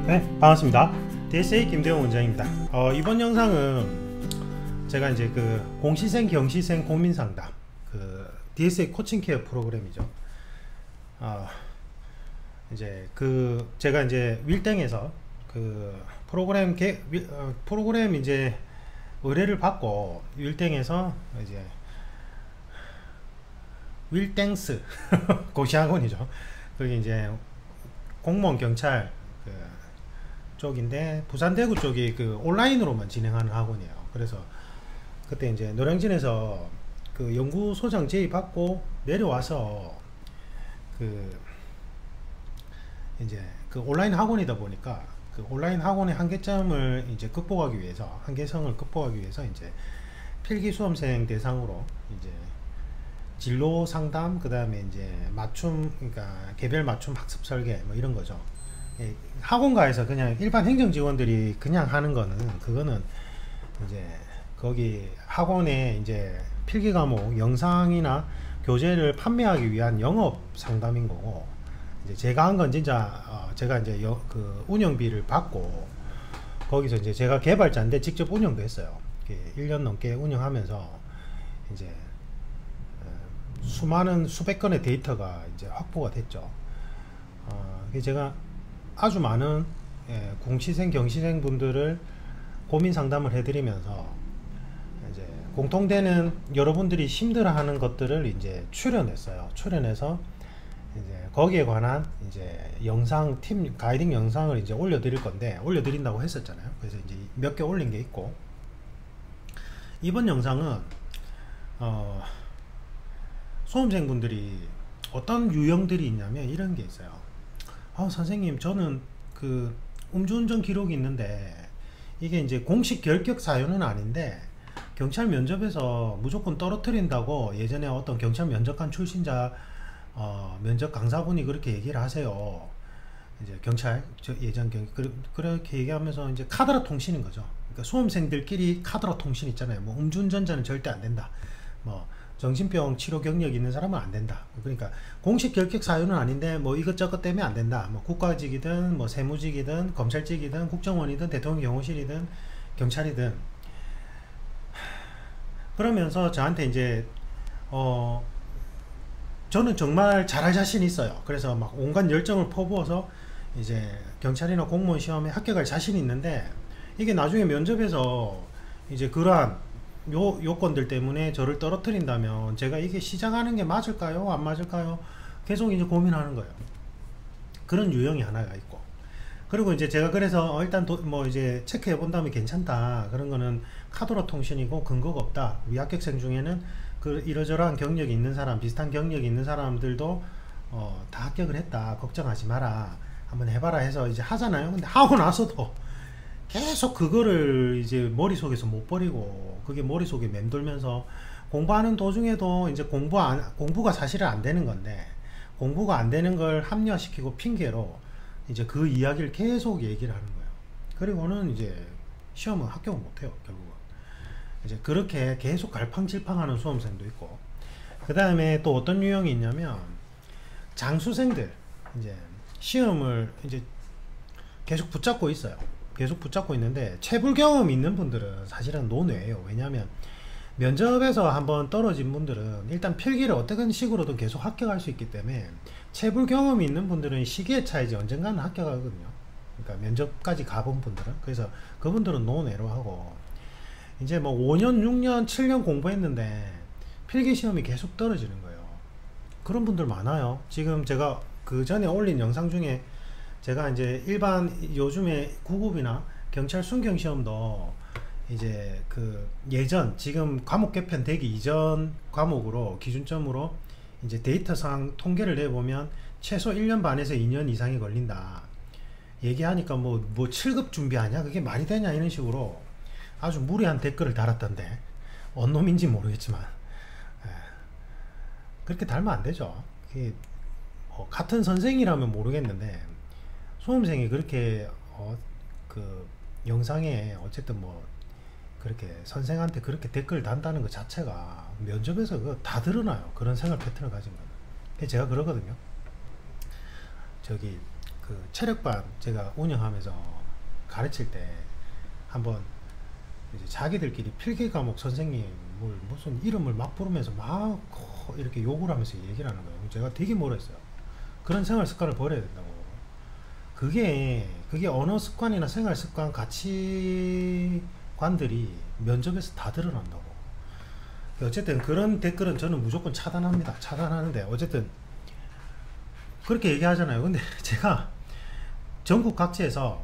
네, 반갑습니다. DSA 김대웅 원장입니다. 이번 영상은 제가 이제 그 공시생, 경시생 고민상담, 그 DSA 코칭 케어 프로그램이죠. 이제 그 제가 이제 윌땡에서 그 프로그램 이제 의뢰를 받고 윌땡에서 이제 윌땡스 고시학원이죠. 그게 이제 공무원 경찰 그 쪽인데 부산 대구 쪽이 그 온라인으로만 진행하는 학원이에요. 그래서 그때 이제 노량진에서 그 연구소장 제의 받고 내려와서 그 이제 그 온라인 학원이다 보니까 그 온라인 학원의 한계점을 이제 극복하기 위해서, 한계성을 극복하기 위해서 이제 필기 수험생 대상으로 이제 진로 상담, 그 다음에 이제 맞춤, 그러니까 개별 맞춤 학습 설계 뭐 이런 거죠. 학원가에서 그냥 일반 행정 직원들이 그냥 하는 거는, 그거는 이제 거기 학원에 이제 필기 과목 영상이나 교재를 판매하기 위한 영업 상담인 거고, 이제 제가 한 건 진짜 제가 이제 그 운영비를 받고 거기서 이제 제가 개발자인데 직접 운영도 했어요. 1년 넘게 운영하면서 이제 수백 건의 데이터가 이제 확보가 됐죠. 제가 아주 많은 공시생, 경시생 분들을 고민 상담을 해드리면서 이제 공통되는 여러분들이 힘들어하는 것들을 이제 출연했어요. 출연해서 이제 거기에 관한 이제 영상, 팀 가이딩 영상을 이제 올려드릴 건데, 올려드린다고 했었잖아요. 그래서 이제 몇 개 올린 게 있고, 이번 영상은 수험생분들이 어떤 유형들이 있냐면 이런 게 있어요. 선생님, 저는 그 음주운전 기록이 있는데 이게 이제 공식 결격 사유는 아닌데 경찰 면접에서 무조건 떨어뜨린다고 예전에 어떤 경찰 면접관 출신자 면접 강사분이 그렇게 얘기를 하세요. 이제 경찰 그렇게 얘기하면서 이제 카더라 통신인 거죠. 그러니까 수험생들끼리 카더라 통신 있잖아요. 뭐 음주운전자는 절대 안 된다. 뭐 정신병 치료 경력이 있는 사람은 안 된다. 그러니까 공식 결격 사유는 아닌데 뭐 이것저것 때문에 안 된다. 뭐 국가직이든 뭐 세무직이든 검찰직이든 국정원이든 대통령 경호실이든 경찰이든, 그러면서 저한테 이제 저는 정말 잘할 자신이 있어요. 그래서 막 온갖 열정을 퍼부어서 이제 경찰이나 공무원 시험에 합격할 자신이 있는데, 이게 나중에 면접에서 이제 그러한 요건들 때문에 저를 떨어뜨린다면 제가 이게 시작하는 게 맞을까요? 안 맞을까요? 계속 이제 고민하는 거예요. 그런 유형이 하나가 있고, 그리고 이제 제가 그래서 일단 뭐 이제 체크해 본다면 괜찮다. 그런 거는 카더라 통신이고 근거가 없다. 우리 합격생 중에는 그 이러저러한 경력이 있는 사람, 비슷한 경력이 있는 사람들도 다 합격을 했다. 걱정하지 마라. 한번 해봐라 해서 이제 하잖아요. 근데 하고 나서도 계속 그거를 이제 머릿속에서 못 버리고, 그게 머릿속에 맴돌면서 공부하는 도중에도 이제 공부가 사실은 안 되는 건데, 공부가 안 되는 걸 합리화시키고 핑계로 이제 그 이야기를 계속 얘기를 하는 거예요. 그리고는 이제 시험은 합격을 못 해요, 결국은. 이제 그렇게 계속 갈팡질팡하는 수험생도 있고, 그 다음에 또 어떤 유형이 있냐면 장수생들, 이제 시험을 이제 계속 붙잡고 있어요. 계속 붙잡고 있는데 체불 경험이 있는 분들은 사실은 논외예요. 왜냐하면 면접에서 한번 떨어진 분들은 일단 필기를 어떤 식으로든 계속 합격할 수 있기 때문에, 체불 경험이 있는 분들은 시기의 차이지 언젠가는 합격하거든요. 그러니까 면접까지 가본 분들은. 그래서 그분들은 논외로 하고, 이제 뭐 5년, 6년, 7년 공부했는데 필기 시험이 계속 떨어지는 거예요. 그런 분들 많아요. 지금 제가 그 전에 올린 영상 중에 제가 이제 일반 요즘에 구급이나 경찰 순경 시험도 이제 그 예전 지금 과목 개편 되기 이전 과목으로 기준점으로 이제 데이터상 통계를 내보면 최소 1년 반에서 2년 이상이 걸린다 얘기하니까 뭐 7급 준비하냐, 그게 말이 되냐, 이런 식으로 아주 무리한 댓글을 달았던데, 어느 놈인지 모르겠지만 그렇게 달면 안 되죠. 그게 뭐 같은 선생이라면 모르겠는데 수험생이 그렇게 그 영상에 어쨌든 뭐 그렇게 선생한테 그렇게 댓글 단다는 것 자체가 면접에서 그거 다 드러나요. 그런 생활 패턴을 가진 거는. 제가 그러거든요. 저기 그 체력반 제가 운영하면서 가르칠 때 한번 이제 자기들끼리 필기 과목 선생님을 무슨 이름을 막 부르면서 막 이렇게 욕을 하면서 얘기를 하는 거예요. 제가 되게 뭐라 했어요. 그런 생활 습관을 버려야 된다고. 그게 언어 습관이나 생활 습관 가치관들이 면접에서 다 드러난다고. 어쨌든 그런 댓글은 저는 무조건 차단합니다. 차단하는데 어쨌든 그렇게 얘기하잖아요. 근데 제가 전국 각지에서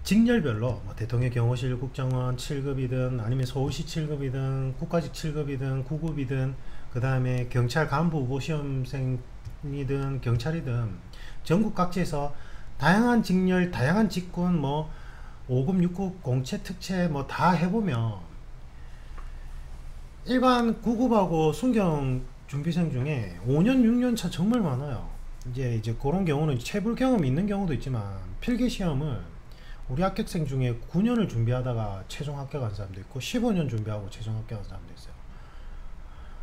직렬별로 뭐 대통령 경호실 국정원 7급이든 아니면 서울시 7급이든 국가직 7급이든 9급이든 그 다음에 경찰 간부 후보 시험생이든 경찰이든 전국 각지에서 다양한 직렬, 다양한 직군, 뭐 5급, 6급, 공채, 특채 뭐 다 해보면 일반 9급하고 순경 준비생 중에 5년, 6년 차 정말 많아요. 이제 그런 경우는 체불 경험이 있는 경우도 있지만 필기 시험을 우리 합격생 중에 9년을 준비하다가 최종 합격한 사람도 있고 15년 준비하고 최종 합격한 사람도 있어요.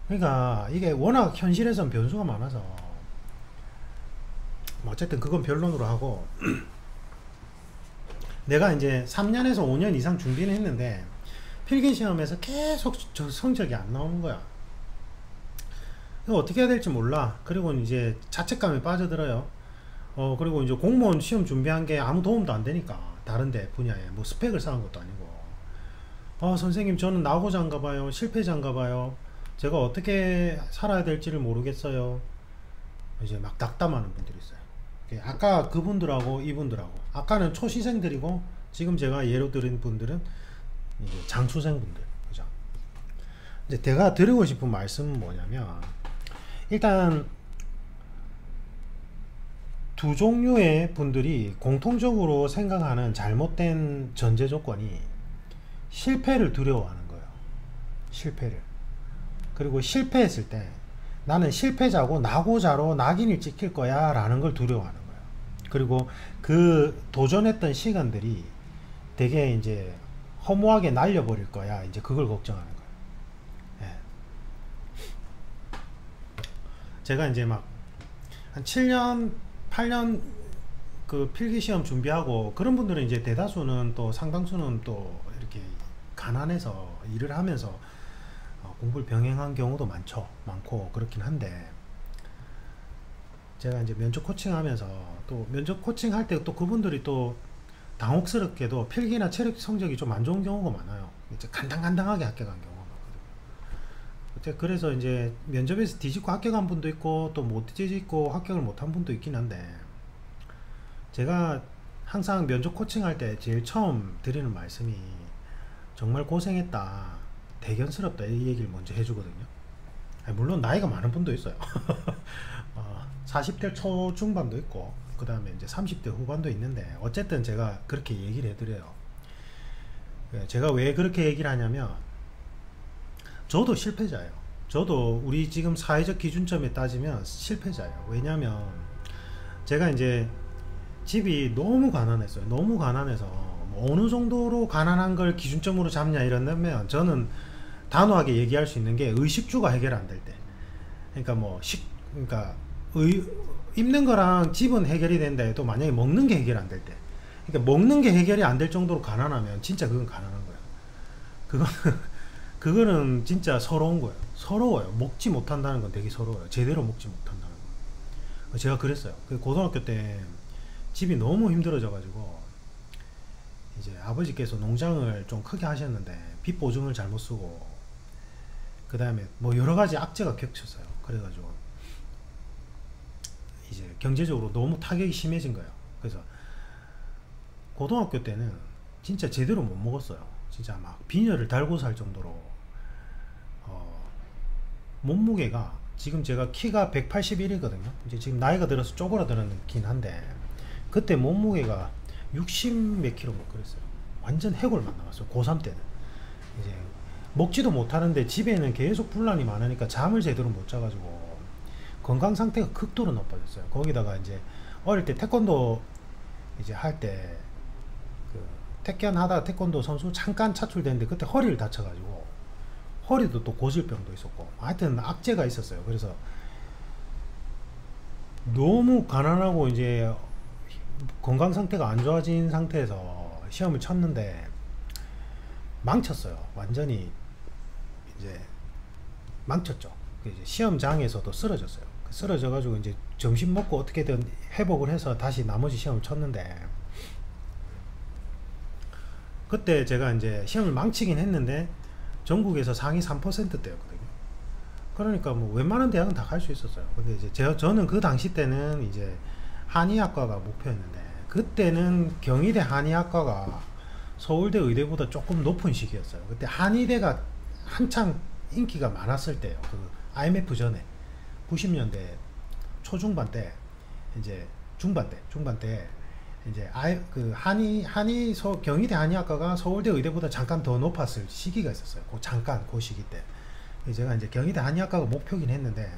그러니까 이게 워낙 현실에선 변수가 많아서 어쨌든 그건 변론으로 하고 내가 이제 3년에서 5년 이상 준비는 했는데 필기시험에서 계속 저 성적이 안 나오는 거야. 어떻게 해야 될지 몰라. 그리고 이제 자책감에 빠져들어요. 그리고 이제 공무원 시험 준비한 게 아무 도움도 안 되니까 다른데 분야에 뭐 스펙을 쌓은 것도 아니고 선생님 저는 낙오자인가 봐요. 실패자인가 봐요. 제가 어떻게 살아야 될지를 모르겠어요. 이제 막 낙담하는 분들이 있어요. 아까 그분들하고 이분들하고 아까는 초시생들이고 지금 제가 예로 들은 분들은 이제 장수생분들. 그죠? 이제 제가 드리고 싶은 말씀은 뭐냐면 일단 두 종류의 분들이 공통적으로 생각하는 잘못된 전제 조건이 실패를 두려워하는 거예요. 실패를. 그리고 실패했을 때 나는 실패자고 낙오자로 낙인을 찍힐 거야 라는 걸 두려워하는 거예요. 그리고 그 도전했던 시간들이 되게 이제 허무하게 날려버릴 거야. 이제 그걸 걱정하는 거예요. 예. 제가 이제 막 한 7년 8년 그 필기시험 준비하고 그런 분들은 이제 대다수는 또 상당수는 또 이렇게 가난해서 일을 하면서 공부를 병행한 경우도 많고 그렇긴 한데 제가 이제 면접 코칭 하면서 또 면접 코칭 할 때 또 그분들이 또 당혹스럽게도 필기나 체력 성적이 좀 안 좋은 경우가 많아요. 이제 간당간당하게 합격한 경우가 많거든요. 그래서 이제 면접에서 뒤집고 합격한 분도 있고 또 못 뒤집고 합격을 못한 분도 있긴 한데 제가 항상 면접 코칭 할 때 제일 처음 드리는 말씀이 정말 고생했다, 대견스럽다 이 얘기를 먼저 해주거든요. 물론 나이가 많은 분도 있어요. 40대 초중반도 있고 그 다음에 이제 30대 후반도 있는데 어쨌든 제가 그렇게 얘기를 해드려요. 제가 왜 그렇게 얘기를 하냐면 저도 실패자예요. 저도 우리 지금 사회적 기준점에 따지면 실패자예요. 왜냐면 제가 이제 집이 너무 가난했어요. 너무 가난해서 어느 정도로 가난한 걸 기준점으로 잡냐 이런다면 저는 단호하게 얘기할 수 있는 게 의식주가 해결 안 될 때, 그러니까 그러니까 입는 거랑 집은 해결이 된다 해도 만약에 먹는 게 해결 안 될 때, 그러니까 먹는 게 해결이 안 될 정도로 가난하면 진짜 그건 가난한 거예요. 그거는 진짜 서러운 거예요. 서러워요. 먹지 못한다는 건 되게 서러워요. 제대로 먹지 못한다는 거. 제가 그랬어요. 고등학교 때 집이 너무 힘들어져 가지고 이제 아버지께서 농장을 좀 크게 하셨는데 빚 보증을 잘못 쓰고 그 다음에 뭐 여러가지 악재가 겹쳤어요. 그래가지고 이제 경제적으로 너무 타격이 심해진 거예요. 그래서 고등학교 때는 진짜 제대로 못 먹었어요. 진짜 막 빈혈을 달고 살 정도로 몸무게가 지금 제가 키가 181이거든요. 이제 지금 나이가 들어서 쪼그라들었긴 한데 그때 몸무게가 60 몇 킬로 뭐 그랬어요. 완전 해골만 나왔어요. 고3 때는 이제 먹지도 못하는데 집에는 계속 분란이 많으니까 잠을 제대로 못 자가지고 건강 상태가 극도로 나빠졌어요. 거기다가 이제 어릴 때 태권도 이제 할 때 그 태권 하다가 태권도 선수 잠깐 차출됐는데 그때 허리를 다쳐가지고 허리도 또 고질병도 있었고 하여튼 악재가 있었어요. 그래서 너무 가난하고 이제 건강 상태가 안 좋아진 상태에서 시험을 쳤는데 망쳤어요. 완전히 이제 망쳤죠. 이제 시험장에서도 쓰러졌어요. 쓰러져 가지고 이제 점심 먹고 어떻게든 회복을 해서 다시 나머지 시험을 쳤는데, 그때 제가 이제 시험을 망치긴 했는데 전국에서 상위 3%대였거든요. 그러니까 뭐 웬만한 대학은 다 갈 수 있었어요. 근데 이제 저는 그 당시 때는 이제 한의학과가 목표였는데, 그때는 경희대 한의학과가 서울대 의대보다 조금 높은 시기였어요. 그때 한의대가 한창 인기가 많았을 때요. 그 IMF 전에 90년대 초중반 때, 이제 중반 때 이제 그 경희대 한의학과가 서울대 의대보다 잠깐 더 높았을 시기가 있었어요. 그 시기 때 제가 이제 경희대 한의학과가 목표긴 했는데,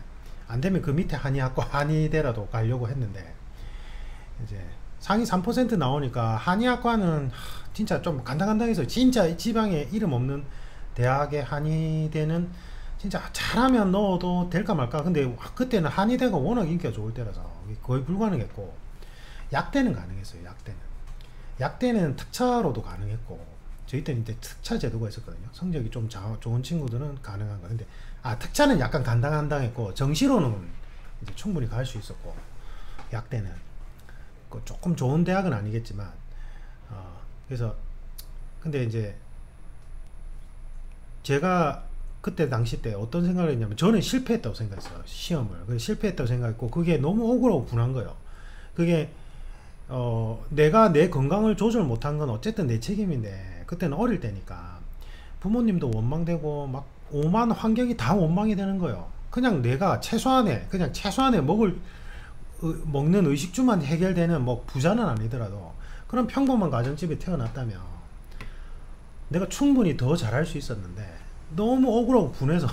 안 되면 그 밑에 한의학과 한의대라도 가려고 했는데, 이제 상위 3% 나오니까 한의학과는 진짜 좀 간당간당해서, 진짜 지방에 이름 없는 대학의 한의대는 진짜 잘하면 넣어도 될까 말까. 근데 그때는 한의대가 워낙 인기가 좋을 때라서 거의 불가능했고, 약대는 가능했어요. 약대는 특차로도 가능했고, 저희 때는 이제 특차 제도가 있었거든요. 성적이 좀 좋은 친구들은 가능한 거. 근데 특차는 약간 간당간당했고, 정시로는 이제 충분히 갈 수 있었고, 약대는 조금 좋은 대학은 아니겠지만, 그래서 근데 이제 제가 그때 당시 때 어떤 생각을 했냐면, 저는 실패했다고 생각했어요. 시험을 실패했다고 생각했고, 그게 너무 억울하고 분한 거예요. 그게 내가 내 건강을 조절 못한 건 어쨌든 내 책임인데, 그때는 어릴 때니까 부모님도 원망되고 막 오만 환경이 다 원망이 되는 거예요. 그냥 내가 최소한의 먹는 의식주만 해결되는, 뭐 부자는 아니더라도 그런 평범한 가정집에 태어났다면 내가 충분히 더 잘할 수 있었는데, 너무 억울하고 분해서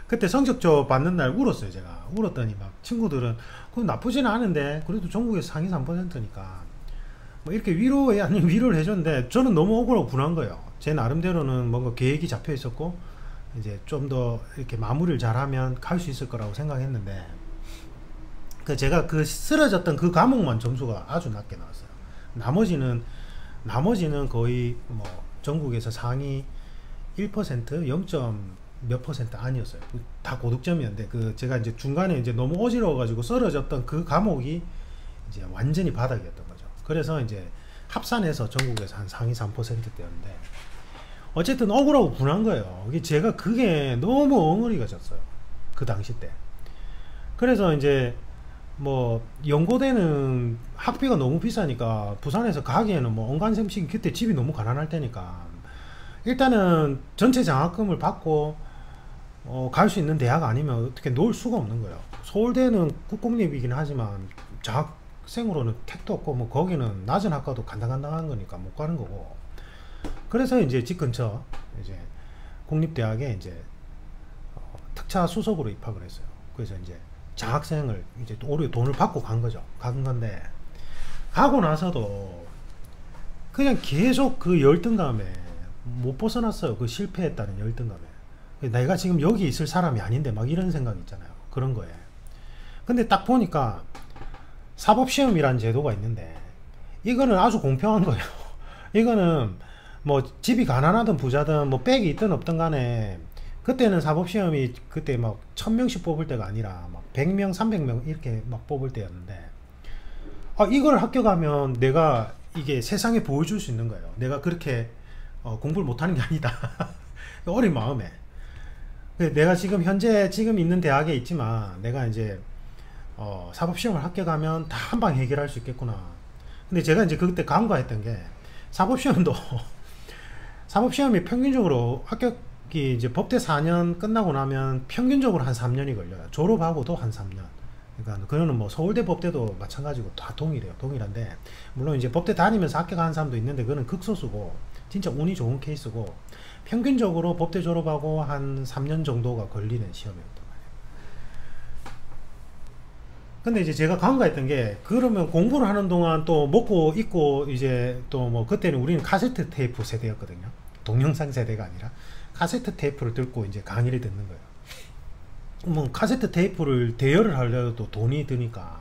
그때 성적표 받는 날 울었어요. 제가 울었더니 막 친구들은 그럼 나쁘지는 않은데 그래도 전국에서 상위 3%니까 뭐 이렇게 위로해, 아니 위로를 해줬는데, 저는 너무 억울하고 분한 거예요. 제 나름대로는 뭔가 계획이 잡혀 있었고, 이제 좀 더 이렇게 마무리를 잘하면 갈 수 있을 거라고 생각했는데, 제가 그 쓰러졌던 그 과목만 점수가 아주 낮게 나왔어요. 나머지는 거의 뭐 전국에서 상위 1%, 0. 몇 퍼센트 아니었어요. 다 고득점이었는데, 제가 이제 중간에 이제 너무 어지러워가지고 쓰러졌던 그 과목이 이제 완전히 바닥이었던 거죠. 그래서 이제 합산해서 전국에서 한 상위 3%대였는데, 어쨌든 억울하고 분한 거예요. 제가 그게 너무 엉어리가 졌어요. 그 당시 때. 그래서 이제 뭐 연고대는 학비가 너무 비싸니까 부산에서 가기에는 뭐 언간sem식, 그때 집이 너무 가난할 때니까 일단은 전체 장학금을 받고 갈 수 있는 대학 아니면 어떻게 놓을 수가 없는 거예요. 서울대는 국공립이긴 하지만 장학생으로는 택도 없고, 뭐 거기는 낮은 학과도 간당간당한 거니까 못 가는 거고. 그래서 이제 집 근처 이제 공립대학에 이제 특차 수석으로 입학을 했어요. 그래서 이제 장학생을 이제 오히려 돈을 받고 간 건데, 가고 나서도 그냥 계속 그 열등감에 못 벗어났어요. 그 실패했다는 열등감에. 내가 지금 여기 있을 사람이 아닌데 막 이런 생각 있잖아요. 그런 거에. 근데 딱 보니까 사법시험이라는 제도가 있는데, 이거는 아주 공평한 거예요. 이거는 뭐 집이 가난하든 부자든 뭐 빽이 있든 없든 간에, 그때는 사법시험이 그때 막 1000명씩 뽑을 때가 아니라 막 100명, 300명 이렇게 막 뽑을 때였는데, 이걸 합격하면 내가 이게 세상에 보여줄 수 있는 거예요. 내가 그렇게 공부를 못하는 게 아니다. 어린 마음에. 내가 지금 있는 대학에 있지만, 내가 이제 사법시험을 합격하면 다 한 방 해결할 수 있겠구나. 근데 제가 이제 그때 간과했던 게, 사법시험이 평균적으로 합격이 이제 법대 4년 끝나고 나면 평균적으로 한 3년이 걸려요. 졸업하고도 한 3년. 그러니까 그거는 뭐 서울대 법대도 마찬가지고 다 동일한데, 물론 이제 법대 다니면서 합격하는 사람도 있는데 그거는 극소수고 진짜 운이 좋은 케이스고, 평균적으로 법대 졸업하고 한 3년 정도가 걸리는 시험이었단 말이에요. 근데 이제 제가 간과했던 게, 그러면 공부를 하는 동안 또 먹고 있고, 이제 또 뭐 그때는 우리는 카세트 테이프 세대였거든요. 동영상 세대가 아니라 카세트 테이프를 듣고 이제 강의를 듣는 거예요. 뭐 카세트 테이프를 대여를 하려도 돈이 드니까,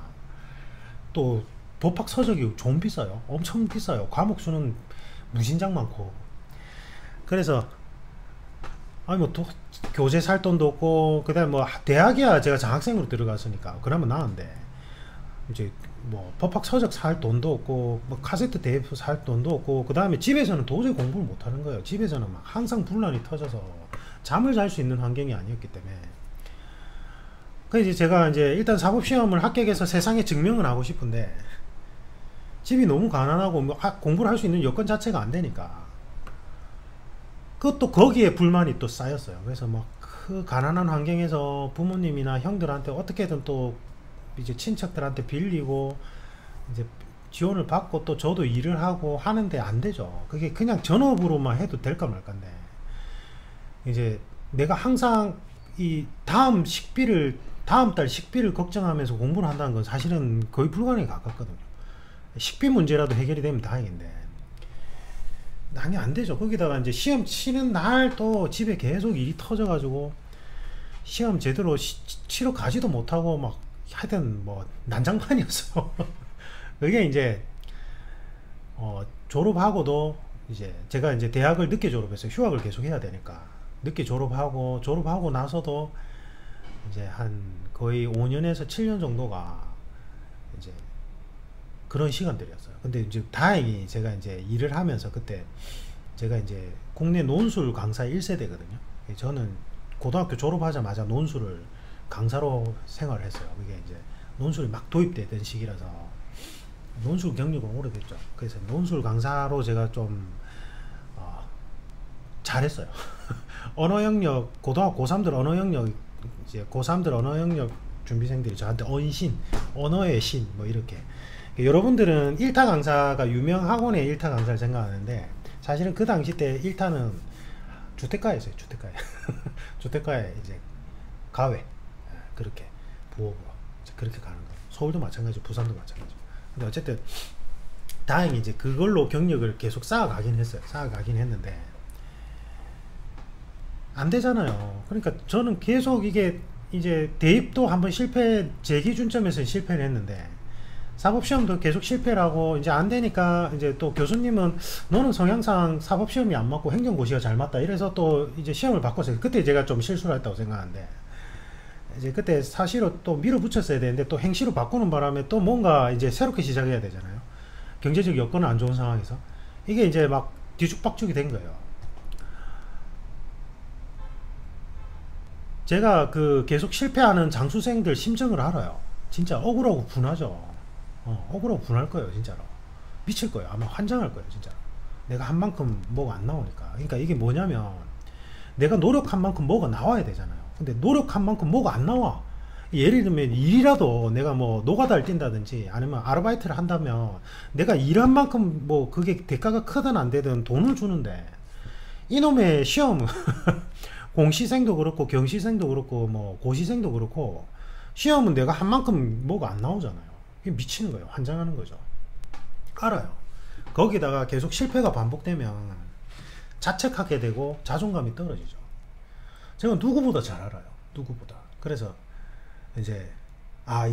또 법학 서적이 좀 비싸요. 엄청 비싸요. 과목 수는 무진장 많고. 그래서 아니 뭐 교재 살 돈도 없고, 그다음에 뭐 대학이야 제가 장학생으로 들어갔으니까 그러면 나은데, 이제 뭐 법학 서적 살 돈도 없고, 뭐 카세트 테이프 살 돈도 없고, 그 다음에 집에서는 도저히 공부를 못 하는 거예요. 집에서는 막 항상 분란이 터져서 잠을 잘 수 있는 환경이 아니었기 때문에. 그래서 이제 제가 이제 일단 사법시험을 합격해서 세상에 증명을 하고 싶은데, 집이 너무 가난하고 뭐 공부를 할 수 있는 여건 자체가 안 되니까, 그것도 거기에 불만이 또 쌓였어요. 그래서 막 그 가난한 환경에서 부모님이나 형들한테 어떻게든 또 이제 친척들한테 빌리고 이제 지원을 받고, 또 저도 일을 하고 하는데 안 되죠. 그게 그냥 전업으로만 해도 될까 말까인데, 이제 내가 항상 이 다음 달 식비를 걱정하면서 공부를 한다는 건 사실은 거의 불가능에 가깝거든요. 식비 문제라도 해결이 되면 다행인데, 아니 안 되죠. 거기다가 이제 시험 치는 날 또 집에 계속 일이 터져가지고 시험 제대로 치러 가지도 못하고 막 하여튼 뭐 난장판이었어. 그게 이제 졸업하고도 이제 제가 이제 대학을 늦게 졸업했어요. 휴학을 계속 해야 되니까 늦게 졸업하고 나서도 이제 한 거의 5년에서 7년 정도가 이제 그런 시간들이었어요. 근데 이제 다행히 제가 이제 일을 하면서, 그때 제가 이제 국내 논술 강사 1세대거든요. 저는 고등학교 졸업하자마자 논술을 강사로 생활을 했어요. 그게 이제 논술이 막 도입되던 시기라서 논술 경력은 오래됐죠. 그래서 논술 강사로 제가 좀 잘했어요. 언어 영역, 고등학교 고3들 언어 영역, 이제 고3들 언어 영역 준비생들이 저한테 언어의 신 뭐 이렇게. 여러분들은 1타 강사가 유명 학원의 1타 강사를 생각하는데, 사실은 그 당시 때 1타는 주택가였어요. 주택가에 주택가에 이제 가외, 그렇게 부업으로 그렇게 가는 거. 서울도 마찬가지, 부산도 마찬가지. 근데 어쨌든 다행히 이제 그걸로 경력을 계속 쌓아가긴 했는데 안 되잖아요. 그러니까 저는 계속 이게 이제 대입도 한번 제 기준점에서 실패를 했는데, 사법시험도 계속 실패를 하고 이제 안 되니까, 이제 또 교수님은 너는 성향상 사법시험이 안 맞고 행정고시가 잘 맞다 이래서 또 이제 시험을 바꿨어요. 그때 제가 좀 실수를 했다고 생각하는데, 이제 그때 사실은 또 밀어붙였어야 되는데 또 행시로 바꾸는 바람에 또 뭔가 이제 새롭게 시작해야 되잖아요. 경제적 여건은 안 좋은 상황에서 이게 이제 막 뒤죽박죽이 된 거예요. 제가 그 계속 실패하는 장수생들 심정을 알아요. 진짜 억울하고 분하죠. 억울하고 분할 거예요. 진짜로 미칠 거예요. 아마 환장할 거예요. 진짜 내가 한 만큼 뭐가 안 나오니까. 그러니까 이게 뭐냐면, 내가 노력한 만큼 뭐가 나와야 되잖아요. 근데 노력한 만큼 뭐가 안 나와. 예를 들면 일이라도 내가 뭐 노가다를 뛴다든지 아니면 아르바이트를 한다면 내가 일한 만큼 뭐 그게 대가가 크든 안 되든 돈을 주는데, 이놈의 시험은 공시생도 그렇고 경시생도 그렇고 뭐 고시생도 그렇고 시험은 내가 한 만큼 뭐가 안 나오잖아요. 이게 미치는 거예요. 환장하는 거죠. 알아요. 거기다가 계속 실패가 반복되면 자책하게 되고 자존감이 떨어지죠. 제가 누구보다 잘 알아요. 누구보다. 그래서 이제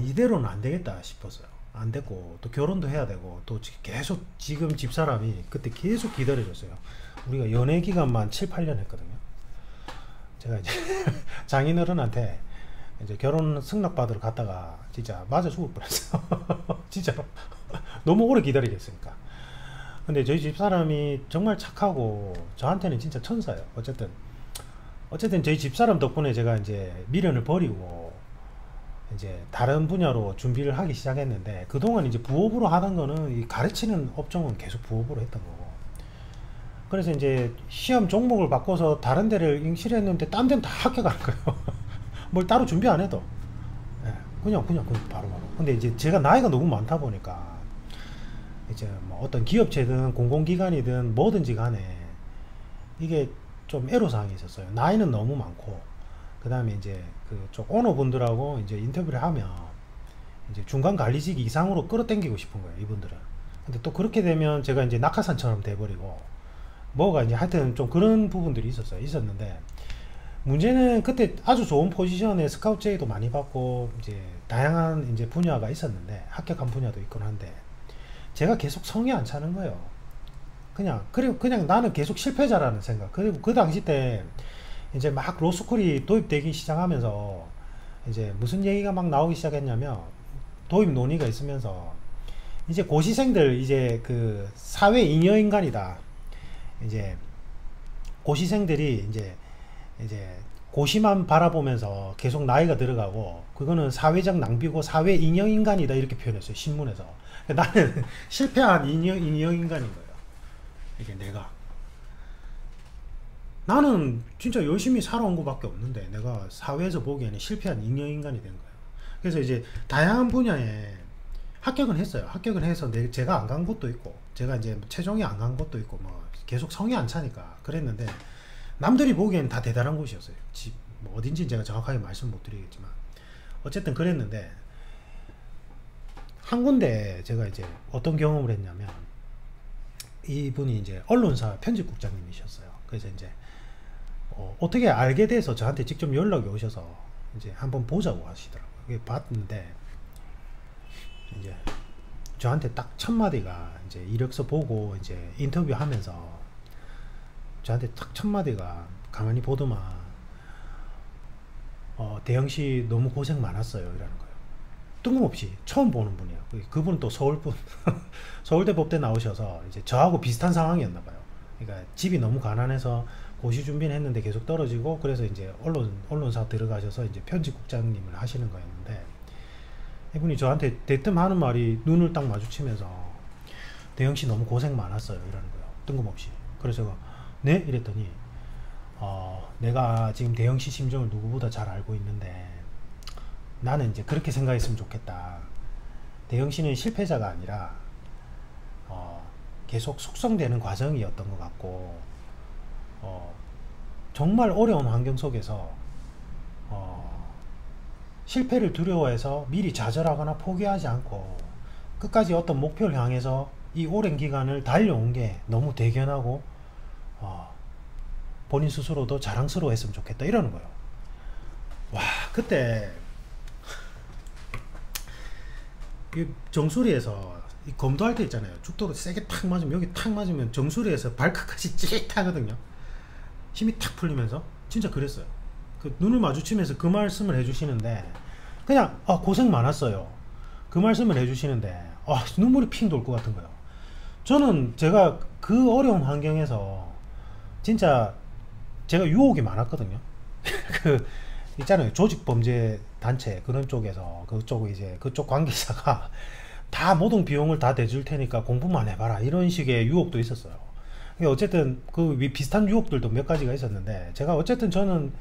이대로는 안 되겠다 싶었어요. 안 됐고, 또 결혼도 해야 되고, 또 계속 지금 집사람이 그때 계속 기다려줬어요. 우리가 연애 기간만 7, 8년 했거든요. 제가 이제 장인어른한테 이제 결혼 승낙받으러 갔다가 진짜 맞아 죽을 뻔했어요. 진짜로. 너무 오래 기다리겠으니까. 근데 저희 집사람이 정말 착하고 저한테는 진짜 천사예요. 어쨌든 저희 집사람 덕분에 제가 이제 미련을 버리고 이제 다른 분야로 준비를 하기 시작했는데, 그동안 이제 부업으로 하던 거는 이 가르치는 업종은 계속 부업으로 했던 거고, 그래서 이제 시험 종목을 바꿔서 다른 데를 응시를 했는데 딴 데는 다 합격하는 거예요. 뭘 따로 준비 안 해도. 그냥 바로. 근데 이제 제가 나이가 너무 많다 보니까 이제 뭐 어떤 기업체든 공공기관이든 뭐든지 간에 이게 좀 애로사항이 있었어요. 나이는 너무 많고, 그 다음에 이제 그쪽 오너분들하고 이제 인터뷰를 하면 이제 중간 관리직 이상으로 끌어당기고 싶은 거예요, 이분들은. 근데 또 그렇게 되면 제가 이제 낙하산처럼 돼버리고, 뭐가 이제 하여튼 좀 그런 부분들이 있었는데, 문제는 그때 아주 좋은 포지션에 스카우트 제의도 많이 받고 이제 다양한 이제 분야가 있었는데, 합격한 분야도 있곤 한데, 제가 계속 성에 안 차는 거예요. 그리고 그냥 나는 계속 실패자라는 생각. 그리고 그 당시 때 이제 막 로스쿨이 도입되기 시작하면서 이제 무슨 얘기가 막 나오기 시작했냐면, 도입 논의가 있으면서 이제 고시생들, 이제 그 사회 잉여인간이다. 이제 고시생들이 이제 고시만 바라보면서 계속 나이가 들어가고, 그거는 사회적 낭비고 사회 잉여인간이다, 이렇게 표현했어요, 신문에서. 나는 실패한 잉여인간인 거예요. 이게 나는 진짜 열심히 살아온 것밖에 없는데 내가 사회에서 보기에는 실패한 잉여인간이 된 거예요. 그래서 이제 다양한 분야에 합격은 했어요. 합격은 해서 제가 안 간 것도 있고, 제가 이제 최종에 안 간 것도 있고, 뭐 계속 성이 안 차니까 그랬는데, 남들이 보기엔 다 대단한 곳이었어요. 뭐 어딘지 제가 정확하게 말씀 못 드리겠지만 어쨌든 그랬는데, 한 군데 제가 이제 어떤 경험을 했냐면, 이분이 이제 언론사 편집국장님이셨어요. 그래서 이제 어떻게 알게 돼서 저한테 직접 연락이 오셔서 이제 한번 보자고 하시더라고요. 그게 봤는데 이제 저한테 딱 첫 마디가, 이제 이력서 보고 이제 인터뷰하면서 저한테 딱 첫 마디가, 가만히 보더만 대영씨 너무 고생 많았어요, 이라는 거예요. 뜬금없이 처음 보는 분이에요. 그분은 또 서울분 서울대 법대 나오셔서 이제 저하고 비슷한 상황이었나 봐요. 그러니까 집이 너무 가난해서 고시 준비는 했는데 계속 떨어지고, 그래서 이제 언론사 들어가셔서 이제 편집국장님을 하시는 거였는데, 이분이 저한테 대뜸 하는 말이, 눈을 딱 마주치면서 대영씨 너무 고생 많았어요, 이라는 거예요. 뜬금없이. 그래서 제가 네? 이랬더니 내가 지금 대영씨 심정을 누구보다 잘 알고 있는데 나는 이제 그렇게 생각했으면 좋겠다. 대영씨는 실패자가 아니라 계속 숙성되는 과정이었던 것 같고, 정말 어려운 환경 속에서 실패를 두려워해서 미리 좌절하거나 포기하지 않고 끝까지 어떤 목표를 향해서 이 오랜 기간을 달려온 게 너무 대견하고 본인 스스로도 자랑스러워 했으면 좋겠다, 이러는 거예요. 와, 그때 이 정수리에서 이 검도할 때 있잖아요. 죽도로 세게 탁 맞으면, 여기 탁 맞으면 정수리에서 발끝까지 찌릿하거든요. 힘이 탁 풀리면서. 진짜 그랬어요. 그 눈을 마주치면서 그 말씀을 해주시는데, 그냥 고생 많았어요, 그 말씀을 해주시는데 눈물이 핑 돌 것 같은 거예요. 저는 제가 그 어려운 환경에서 진짜 제가 유혹이 많았거든요. 그 있잖아요, 조직범죄 단체 그런 쪽에서, 그쪽 관계자가 다 모든 비용을 다 대줄 테니까 공부만 해봐라, 이런 식의 유혹도 있었어요. 어쨌든 그 비슷한 유혹들도 몇 가지가 있었는데, 제가 어쨌든 저는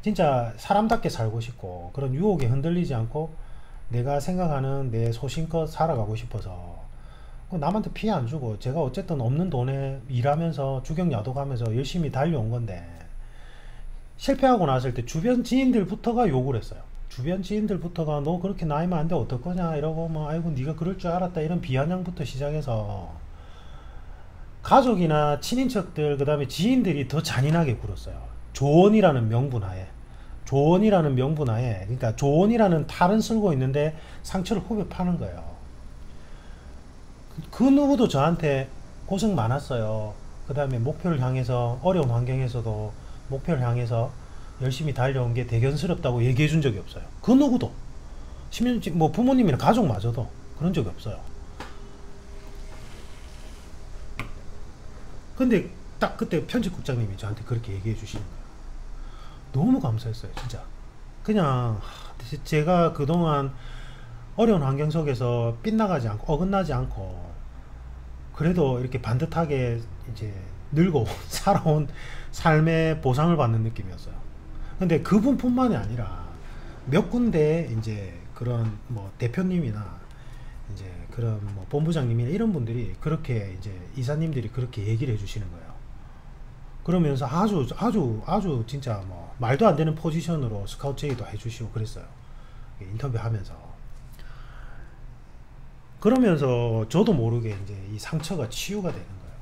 진짜 사람답게 살고 싶고, 그런 유혹에 흔들리지 않고 내가 생각하는 내 소신껏 살아가고 싶어서 남한테 피해 안 주고, 제가 어쨌든 없는 돈에 일하면서 주경야도 가면서 열심히 달려온 건데, 실패하고 났을 때 주변 지인들부터가 욕을 했어요. 주변 지인들부터가 너 그렇게 나이면 안 돼, 어떡거냐, 이러고 뭐 아이고 네가 그럴 줄 알았다, 이런 비아냥부터 시작해서 가족이나 친인척들, 그 다음에 지인들이 더 잔인하게 굴었어요. 조언이라는 명분하에. 그러니까 조언이라는 탈은 쓸고 있는데 상처를 후벼 파는 거예요. 그 누구도 저한테 고생 많았어요, 그 다음에 목표를 향해서, 어려운 환경에서도 목표를 향해서 열심히 달려온 게 대견스럽다고 얘기해 준 적이 없어요. 그 누구도. 심지어 뭐 부모님이나 가족마저도 그런 적이 없어요. 근데 딱 그때 편집국장님이 저한테 그렇게 얘기해 주시는 거예요. 너무 감사했어요, 진짜. 그냥 제가 그동안 어려운 환경 속에서 빗나가지 않고 어긋나지 않고 그래도 이렇게 반듯하게 이제 늙어 살아온 삶의 보상을 받는 느낌이었어요. 근데 그분뿐만이 아니라 몇 군데 이제 그런 뭐 대표님이나 이제 그런 뭐 본부장님이나 이런 분들이 그렇게, 이제 이사님들이 그렇게 얘기를 해주시는 거예요. 그러면서 아주 진짜 뭐 말도 안 되는 포지션으로 스카우트 제의도 해주시고 그랬어요, 인터뷰하면서. 그러면서 저도 모르게 이제 이 상처가 치유가 되는 거예요.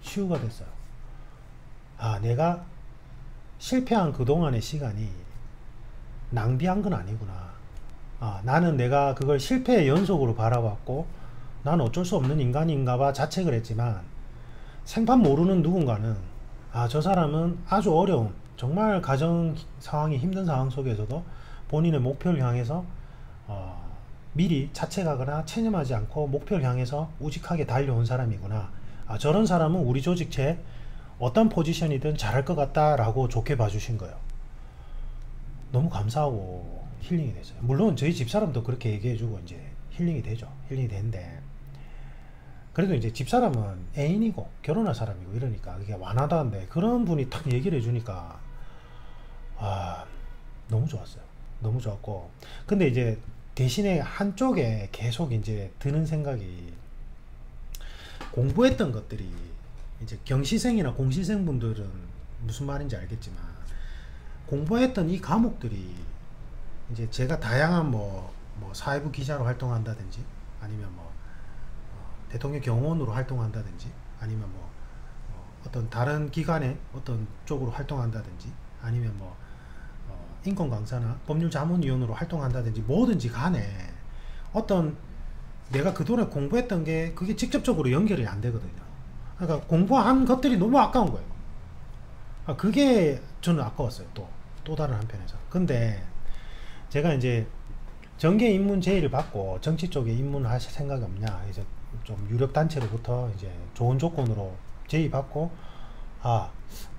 치유가 됐어요. 내가 실패한 그동안의 시간이 낭비한 건 아니구나. 나는 내가 그걸 실패의 연속으로 바라봤고 난 어쩔 수 없는 인간인가 봐 자책을 했지만, 생판 모르는 누군가는 저 사람은 아주 어려운, 정말 가정 상황이 힘든 상황 속에서도 본인의 목표를 향해서 미리 자책하거나 체념하지 않고 목표를 향해서 우직하게 달려온 사람이구나. 저런 사람은 우리 조직체에 어떤 포지션이든 잘할 것 같다 라고 좋게 봐주신 거예요. 너무 감사하고 힐링이 됐어요. 물론 저희 집사람도 그렇게 얘기해주고 이제 힐링이 되죠. 힐링이 되는데, 그래도 이제 집사람은 애인이고 결혼할 사람이고 이러니까 그게 완하다는데, 그런 분이 딱 얘기를 해주니까 너무 좋았어요. 너무 좋았고, 근데 이제 대신에 한쪽에 계속 이제 드는 생각이, 공부했던 것들이 이제 경시생이나 공시생 분들은 무슨 말인지 알겠지만, 공부했던 이 과목들이 이제 제가 다양한 뭐 사회부 기자로 활동한다든지, 아니면 대통령 경호원으로 활동한다든지, 아니면 어떤 다른 기관의 어떤 쪽으로 활동한다든지, 아니면 인권 강사나 법률 자문위원으로 활동한다든지, 뭐든지 간에 어떤 내가 그동안에 공부했던 게 그게 직접적으로 연결이 안 되거든요. 그러니까 공부한 것들이 너무 아까운 거예요. 그게 저는 아까웠어요. 또 다른 한편에서. 근데 제가 이제 정계 입문 제의를 받고 정치 쪽에 입문하실 생각이 없냐, 이제 좀 유력 단체로부터 이제 좋은 조건으로 제의받고,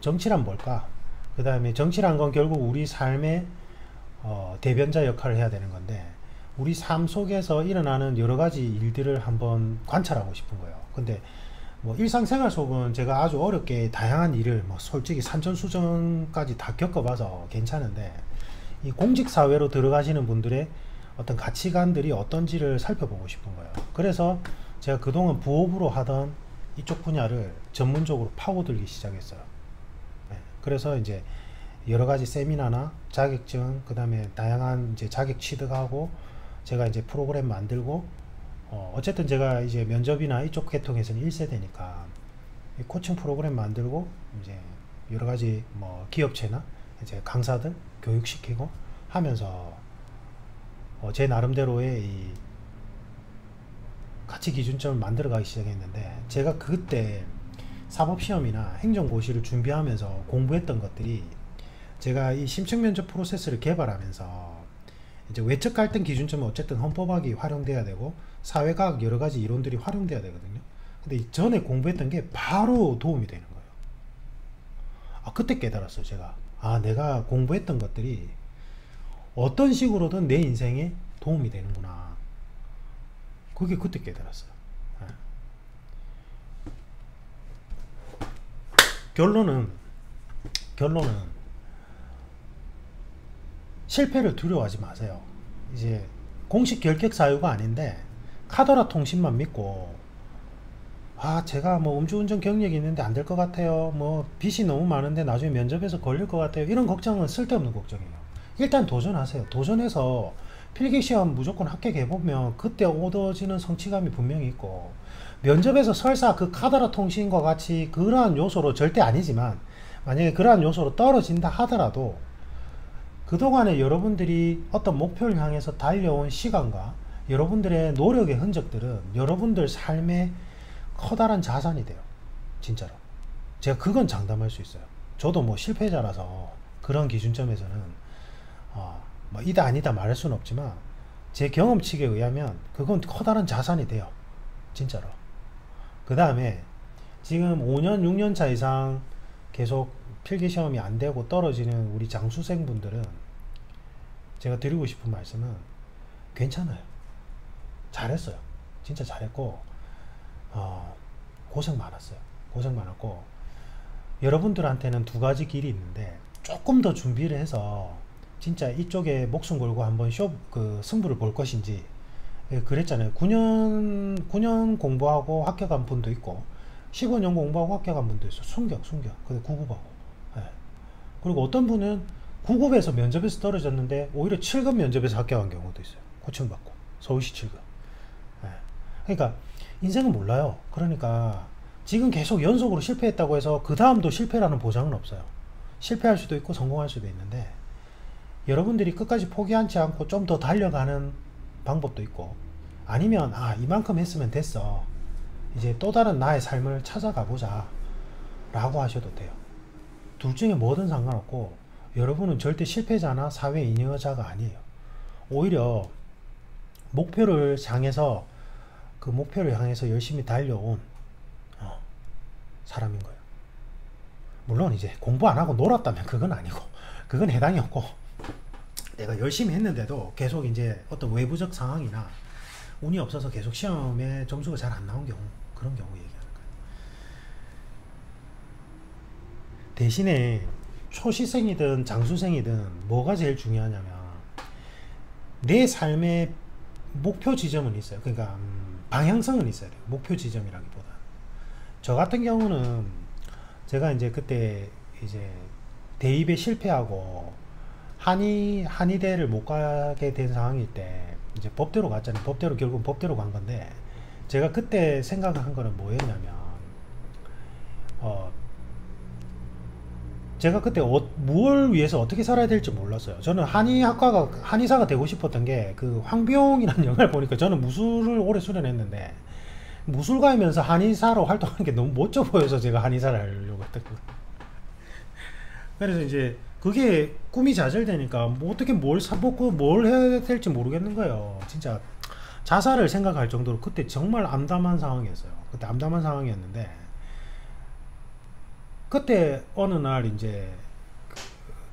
정치란 뭘까? 그 다음에 정치란 건 결국 우리 삶의 대변자 역할을 해야 되는 건데, 우리 삶 속에서 일어나는 여러 가지 일들을 한번 관찰하고 싶은 거예요. 근데 일상생활 속은 제가 아주 어렵게 다양한 일을 솔직히 산전수전까지 다 겪어봐서 괜찮은데, 이 공직사회로 들어가시는 분들의 어떤 가치관들이 어떤지를 살펴보고 싶은 거예요. 그래서 제가 그동안 부업으로 하던 이쪽 분야를 전문적으로 파고들기 시작했어요. 그래서 이제 여러 가지 세미나나 자격증, 그 다음에 다양한 이제 자격 취득하고, 제가 이제 프로그램 만들고, 어쨌든 제가 이제 면접이나 이쪽 계통에서는 1세대니까 코칭 프로그램 만들고, 이제 여러 가지 기업체나 이제 강사들 교육시키고 하면서 제 나름대로의 이 가치 기준점을 만들어가기 시작했는데, 제가 그때 사법시험이나 행정고시를 준비하면서 공부했던 것들이, 제가 이 심층면접 프로세스를 개발하면서 이제 외적 갈등 기준점은 어쨌든 헌법학이 활용돼야 되고 사회과학 여러 가지 이론들이 활용돼야 되거든요. 근데 전에 공부했던 게 바로 도움이 되는 거예요. 그때 깨달았어요. 제가 내가 공부했던 것들이 어떤 식으로든 내 인생에 도움이 되는구나. 그게 그때 깨달았어요. 결론은 실패를 두려워하지 마세요. 이제 공식 결격 사유가 아닌데 카더라 통신만 믿고, 제가 음주운전 경력이 있는데 안 될 것 같아요, 빚이 너무 많은데 나중에 면접에서 걸릴 것 같아요, 이런 걱정은 쓸데없는 걱정이에요. 일단 도전하세요. 도전해서 필기시험 무조건 합격해보면 그때 얻어지는 성취감이 분명히 있고, 면접에서 설사 그 카더라 통신과 같이 그러한 요소로, 절대 아니지만 만약에 그러한 요소로 떨어진다 하더라도 그동안에 여러분들이 어떤 목표를 향해서 달려온 시간과 여러분들의 노력의 흔적들은 여러분들 삶의 커다란 자산이 돼요. 진짜로. 제가 그건 장담할 수 있어요. 저도 실패자라서 그런 기준점에서는 이다 아니다 말할 수는 없지만, 제 경험칙에 의하면 그건 커다란 자산이 돼요. 진짜로. 그 다음에 지금 5년 6년 차 이상 계속 필기시험이 안 되고 떨어지는 우리 장수생분들은 제가 드리고 싶은 말씀은, 괜찮아요. 잘했어요. 진짜 잘했고, 고생 많았어요. 고생 많았고, 여러분들한테는 두 가지 길이 있는데, 조금 더 준비를 해서 진짜 이쪽에 목숨 걸고 한번 승부를 볼 것인지. 그랬잖아요. 9년 공부하고 합격한 분도 있고, 15년 공부하고 합격한 분도 있어. 순격. 근데 9급하고. 그리고 어떤 분은 9급에서 면접에서 떨어졌는데 오히려 7급 면접에서 합격한 경우도 있어요. 코칭받고. 서울시 7급. 그러니까 인생은 몰라요. 그러니까 지금 계속 연속으로 실패했다고 해서 그 다음도 실패라는 보장은 없어요. 실패할 수도 있고 성공할 수도 있는데, 여러분들이 끝까지 포기하지 않고 좀 더 달려가는 방법도 있고, 아니면 이만큼 했으면 됐어, 이제 또 다른 나의 삶을 찾아가 보자 라고 하셔도 돼요. 둘 중에 뭐든 상관없고 여러분은 절대 실패자나 사회 인여자가 아니에요. 오히려 목표를 향해서 그 목표를 향해서 열심히 달려온 사람인 거예요. 물론 이제 공부 안 하고 놀았다면 그건 아니고, 그건 해당이 없고, 내가 열심히 했는데도 계속 이제 어떤 외부적 상황이나 운이 없어서 계속 시험에 점수가 잘 안 나온 경우, 그런 경우 얘기하는 거예요. 대신에 초시생이든 장수생이든 뭐가 제일 중요하냐면 내 삶의 목표 지점은 있어요. 그러니까 방향성은 있어야 돼요. 목표 지점이라기보다. 저 같은 경우는 제가 이제 그때 이제 대입에 실패하고 한의대를 못 가게 된 상황일 때 이제 법대로 갔잖아요. 결국 법대로 간 건데, 제가 그때 생각한 거는 뭐였냐면 제가 그때 무엇을 위해서 어떻게 살아야 될지 몰랐어요. 저는 한의사가 되고 싶었던 게, 그 황비용이라는 영화를 보니까, 저는 무술을 오래 수련했는데 무술가이면서 한의사로 활동하는 게 너무 멋져 보여서 제가 한의사를 하려고 했던 거예요. 그래서 이제 그게 꿈이 좌절되니까 뭐 어떻게 뭘 사먹고 뭘 해야 될지 모르겠는 거예요. 진짜 자살을 생각할 정도로 그때 정말 암담한 상황이었어요. 그때 암담한 상황이었는데, 그때 어느 날 이제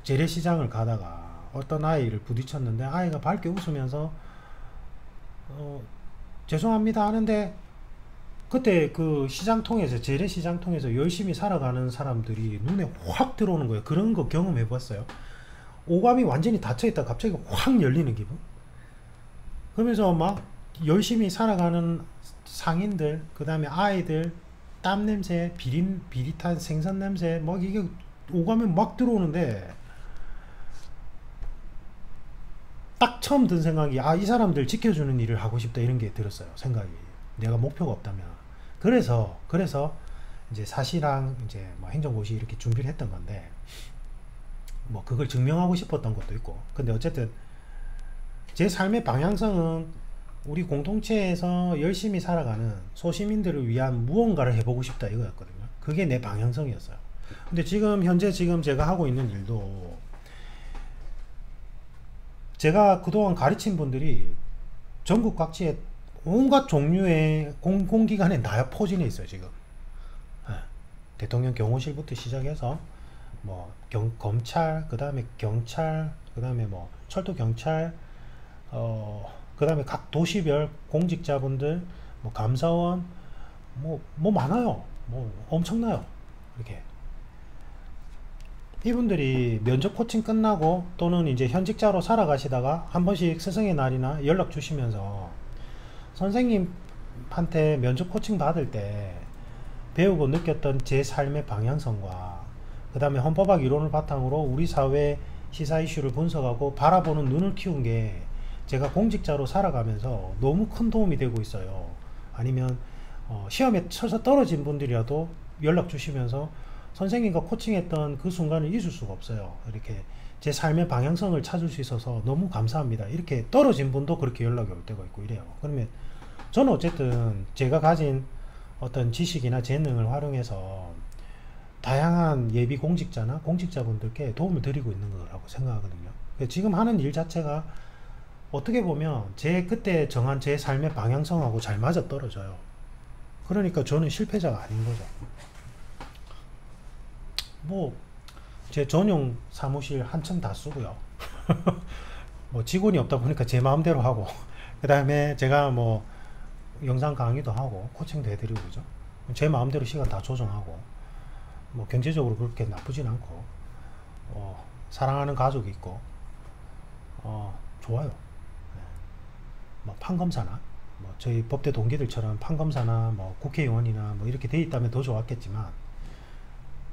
재래시장을 가다가 어떤 아이를 부딪혔는데, 아이가 밝게 웃으면서 죄송합니다 하는데, 그때 그 시장통에서, 재래시장통에서 열심히 살아가는 사람들이 눈에 확 들어오는 거예요. 그런 거 경험해 봤어요? 오감이 완전히 닫혀있다 갑자기 확 열리는 기분? 그러면서 막 열심히 살아가는 상인들, 그 다음에 아이들, 땀 냄새, 비릿한 생선 냄새, 막 이게 오감에 막 들어오는데, 딱 처음 든 생각이, 이 사람들 지켜주는 일을 하고 싶다, 이런 게 들었어요. 생각이. 내가 목표가 없다면. 그래서 이제 사실랑 이제 뭐 행정고시 이렇게 준비를 했던 건데, 뭐 그걸 증명하고 싶었던 것도 있고, 근데 어쨌든 제 삶의 방향성은 우리 공동체에서 열심히 살아가는 소시민들을 위한 무언가를 해보고 싶다, 이거였거든요. 그게 내 방향성이었어요. 근데 현재 제가 하고 있는 일도, 제가 그동안 가르친 분들이 전국 각지에 온갖 종류의 공공기관에 포진해 있어요, 지금. 대통령 경호실부터 시작해서 뭐 검찰, 그 다음에 경찰, 그 다음에 뭐 철도 경찰, 그 다음에 각 도시별 공직자분들, 뭐 감사원, 뭐 많아요. 뭐 엄청나요. 이렇게 이분들이 면접 코칭 끝나고 또는 이제 현직자로 살아가시다가 한 번씩 스승의 날이나 연락 주시면서 선생님한테 면접 코칭 받을 때 배우고 느꼈던 제 삶의 방향성과 그 다음에 헌법학 이론을 바탕으로 우리 사회 시사 이슈를 분석하고 바라보는 눈을 키운 게 제가 공직자로 살아가면서 너무 큰 도움이 되고 있어요. 아니면 시험에 쳐서 떨어진 분들이라도 연락 주시면서 선생님과 코칭했던 그 순간을 잊을 수가 없어요. 이렇게 제 삶의 방향성을 찾을 수 있어서 너무 감사합니다. 이렇게 떨어진 분도 그렇게 연락이 올 때가 있고 이래요. 그러면 저는 어쨌든 제가 가진 어떤 지식이나 재능을 활용해서 다양한 예비 공직자나 공직자분들께 도움을 드리고 있는 거라고 생각하거든요. 지금 하는 일 자체가 어떻게 보면 제 그때 정한 제 삶의 방향성하고 잘 맞아 떨어져요. 그러니까 저는 실패자가 아닌 거죠. 뭐 제 전용 사무실 한층 다 쓰고요. 뭐 직원이 없다 보니까 제 마음대로 하고, 그 다음에 제가 뭐 영상 강의도 하고 코칭도 해드리고, 그죠? 제 마음대로 시간 다 조정하고, 뭐 경제적으로 그렇게 나쁘진 않고, 사랑하는 가족이 있고, 좋아요. 네. 뭐 판검사나 뭐 저희 법대 동기들처럼 판검사나 뭐 국회의원이나 뭐 이렇게 돼 있다면 더 좋았겠지만,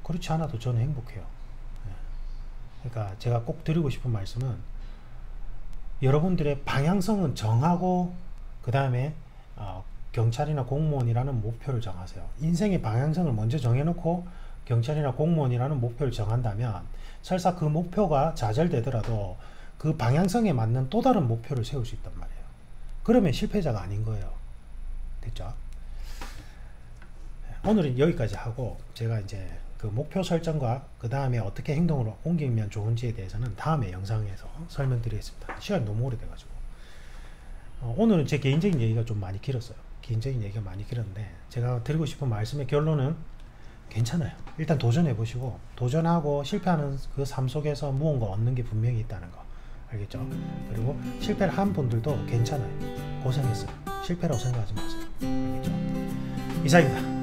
그렇지 않아도 저는 행복해요. 그러니까 제가 꼭 드리고 싶은 말씀은, 여러분들의 방향성은 정하고 그 다음에 경찰이나 공무원이라는 목표를 정하세요. 인생의 방향성을 먼저 정해놓고 경찰이나 공무원이라는 목표를 정한다면, 설사 그 목표가 좌절되더라도 그 방향성에 맞는 또 다른 목표를 세울 수 있단 말이에요. 그러면 실패자가 아닌 거예요. 됐죠? 오늘은 여기까지 하고 제가 이제 그 목표 설정과 그 다음에 어떻게 행동으로 옮기면 좋은지에 대해서는 다음에 영상에서 설명드리겠습니다. 시간이 너무 오래돼가지고 오늘은 제 개인적인 얘기가 좀 많이 길었어요. 개인적인 얘기가 많이 길었는데 제가 드리고 싶은 말씀의 결론은 괜찮아요. 일단 도전해 보시고 도전하고 실패하는 그 삶 속에서 무언가 얻는 게 분명히 있다는 거 알겠죠? 그리고 실패를 한 분들도 괜찮아요. 고생했어요. 실패라고 생각하지 마세요. 알겠죠? 이상입니다.